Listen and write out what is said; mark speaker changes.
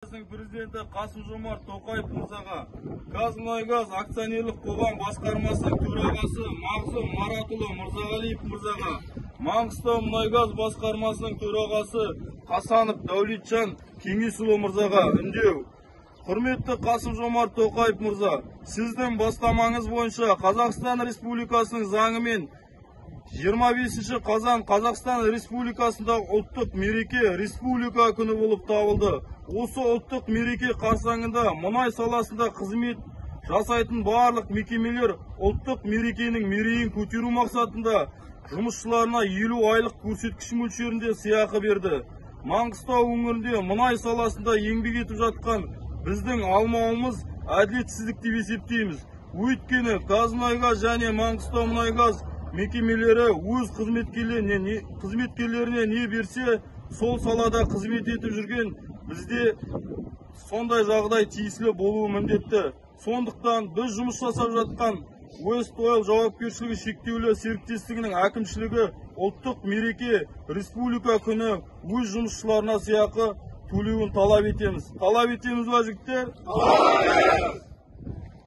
Speaker 1: Президенті Қасым-Жомарт Тоқаев мырзаға Қазмұнайгаз акционерлік қоғам басқармасының төрағасы Мағзұм Маратұлы Мырзағалиев мырзаға, Маңғыстаумұнайгаз басқармасының төрағасы Қасанов Дәулетжан Кеңесұлы мырзаға үндеу. Құрметті Қасым-Жомарт Тоқаев мырза, сіздің бастамаңыз бойынша Қазақстан Республикасының заңымен 25 қазан Қазақстан Республикасындағы ұлттық мереке республика күні болып табылды. Осы ұлттық мереке қарсаңында мұнай саласында қызмет жасайтын барлық мекемелер ұлттық мерекенің мерейін көтеру мақсатында жұмысшыларына 50 айлық көрсеткіш мөлшерінде сыйақы берді. Маңғыстау өңірінде мұнай саласында еңбек етіп жатқан біздің алмауымыз әділетсіздік деп есептейміз. Өйткені Қазмұнайгаз және Маңғыстаумұнайгаз мекемелері өз қызметкерлеріне не берсе, сол салада қызмет етіп жүрген бізде сондай жағдай тиесілі болуы міндетті. Сондықтан біз жұмыс жасап жатқан West Oil жауапкершілігі шектеулі серіктестігінің әкімшілігі ұлттық мереке республика күні өз жұмысшыларына сыйақы төлеуін талап етеміз. Талап етеміз ба, жігіттер?